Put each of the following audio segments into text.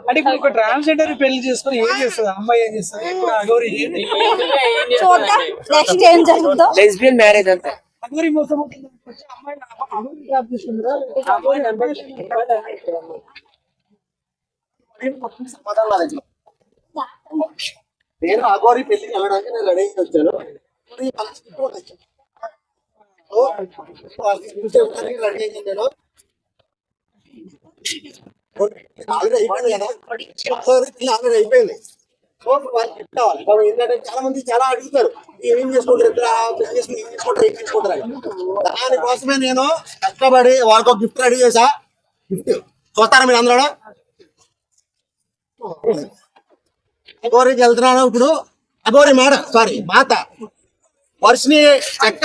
అంటే ఇప్పుడు ఒక ట్రాన్స్జెండర్ పెళ్లి చేసుకుని ఏం చేస్తుంది అమ్మాయి, ఏం చేస్తుంది ఇప్పుడు అగౌరి నెక్స్ట్ ఏం జరుగుతుందో లెస్బియన్ మ్యారేజ్ అంతా. అగౌరి మోసం అవుతుంది. అమ్మాయి అగౌరి జాబ్ చేస్తుందిరా, అగౌరి అమ్మాయి సమాధానం నా దగ్గర. నేను అగోరి పెళ్లికి వెళ్ళడానికి నేను రెడీ అయ్యి వచ్చాను. మరి వాళ్ళకి స్క్రిప్ట్ కూడా తెచ్చాను. సో, వాళ్ళకి స్క్రిప్ట్ చెప్పడానికి రెడీ అయ్యాను నేను. ఆల్రెడీ అయిపోయింది కదా, ఆల్రెడీ అయిపోయింది. సో ఇప్పుడు వాళ్ళకి స్క్రిప్ట్ కావాలి. కాబట్టి ఏంటంటే చాలా మంది చాలా అడుగుతారు, ఏం చేసుకుంటారు ఇద్దరు పెళ్లి చేసుకుని ఏం చేసుకుంటారు ఏం చేసుకుంటారు అని. దానికోసమే నేను కష్టపడి వాళ్ళకి ఒక గిఫ్ట్ రెడీ చేసా. గిఫ్ట్ చూస్తారా మీరు అందరూ? అగోరికి వెళ్తున్నాను ఇప్పుడు. అగోరి మాత వర్షిని అక్క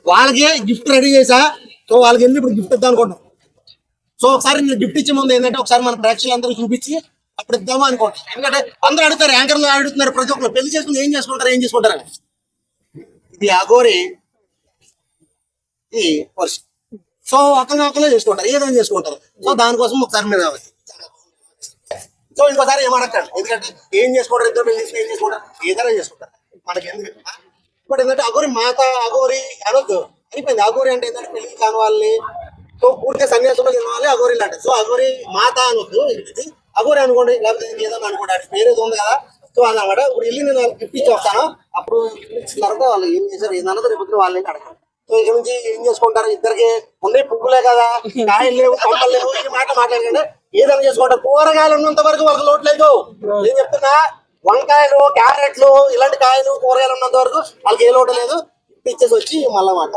వాళ్ళకి గిఫ్ట్ రెడీ చేసా. సో వాళ్ళకి వెళ్ళి ఇప్పుడు గిఫ్ట్ ఇద్దాం అనుకుంటాం. సో ఒకసారి నేను గిఫ్ట్ ఇచ్చే ముందు ఏంటంటే ఒకసారి మన ప్రేక్షకులు అందరూ చూపించి అప్పుడు ఇద్దామా అనుకుంటాం. ఎందుకంటే అందరూ అడుగుతారు, యాంకర్లు అడుగుతున్నారు ప్రతి ఒక్కరు పెళ్లి చేసుకుని ఏం చేసుకుంటారు అని. ఇది అగోరి, ఈ వర్ష. సో ఒకరినొకరు చేసుకుంటారు, ఏదైనా చేసుకుంటారు. సో దానికోసం ఒకసారి మీద సో ఇంకోసారి ఏమడకండి, ఎందుకంటే ఏం చేసుకుంటారు ఇద్దరు పెళ్లి చేసుకుని ఏం చేసుకుంటారు ఏదైనా చేసుకుంటారు, మనకి ఎందుకు. ఇప్పుడు ఏంటంటే అగోరి మాత అగోరి అనొద్దు, అయిపోయింది. అగోరి అంటే ఏంటంటే పెళ్లి కాని వాళ్ళని, సో పూర్తిగా సన్యాసంలో తినవాలి అగోరి అంటే. సో అగోరి మాత అనొద్దు, ఇది అగోరి అనుకోండి, లేకపోతే ఏదైనా అనుకోండి, అది పేరు ఏదో ఉంది కదా. సో అదనమాట. ఇప్పుడు వెళ్ళి నేను వాళ్ళకి గిఫ్ట్ ఇచ్చి వస్తాను. అప్పుడు ఇచ్చిన తర్వాత వాళ్ళు ఏం చేశారు ఏందన్నది రేపు వాళ్ళని అడగాలి. సో ఇక్కడ నుంచి ఏం చేసుకుంటారు, ఇద్దరికి ఉన్నాయి పువ్వులే కదా, కాయలు లేవు కొమ్మలు లేవు, ఈ మాట మాట్లాడకండి. ఏదైనా చేసుకుంటారు. కూరగాయలు ఉన్నంత వరకు వాళ్ళకి లోటు లేదు. ఏం చెప్తున్నా, వంకాయలు క్యారెట్లు ఇలాంటి కాయలు కూరగాయలు ఉన్నంత వరకు వాళ్ళకి ఏ లోటు లేదు. ఇచ్చేసి వచ్చి మళ్ళా మాట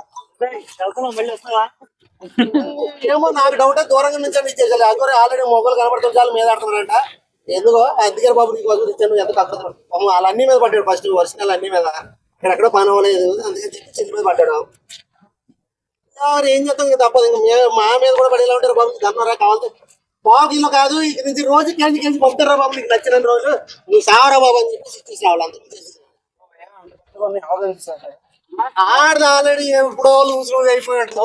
ఏమో నాకు డౌట్, దూరంగా నుంచి ఇచ్చేసాలి. అగోరి ఆల్రెడీ మొగలు కనబడుతుంది, చాలా మీద ఆడుతున్నారంట. ఎందుకో అందుకే బాబు నీకు వసూలు ఇచ్చాను, ఎంత కష్టం. వాళ్ళ అన్ని మీద పడ్డాడు ఫస్ట్ వర్షాలు అన్ని మీద, ఇక్కడెక్కడ పని అవ్వలేదు, అందుకని చెప్పి చిన్న మీద పడ్డాడు. ఏం చేస్తాం ఇంకా తప్పదు. ఇంకా మా మీద కూడా పడేలా ఉంటారు బాబు, గన్నరా కావాలి బాబులో కాదు ఇక నుంచి రోజు కేజీ పంపుతారా బాబు, నీకు నచ్చిన రోజు నువ్వు సావరా బాబు అని చెప్పి ఇచ్చేసి రావాలి. ఆడది ఆల్రెడీ ఎప్పుడో లూజ్ అయిపోయినట్టు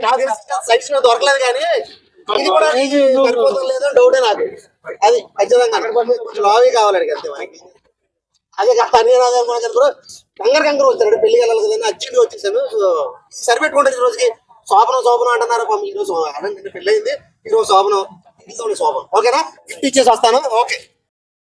నాకు సైజ్ దొరకలేదు, కానీ ఇది కూడా సరిపోతుంది లేదో డౌటే నాకు. అది ఖచ్చితంగా లావీ కావాలి అంతే మనకి. అదే కాదు కంగారు వచ్చాడు పెళ్లికి వెళ్ళాలి కదా, అర్జెంట్గా వచ్చేసాను. సరిపెట్టుకుంటుంది ఈ రోజుకి. శోభనం అంటున్నారు పాపం. ఈ రోజు నిన్న పెళ్ళి అయింది, ఈ రోజు శోభనం. ఓకేనా, గిఫ్ట్ ఇచ్చేసి వస్తాను. ఓకే.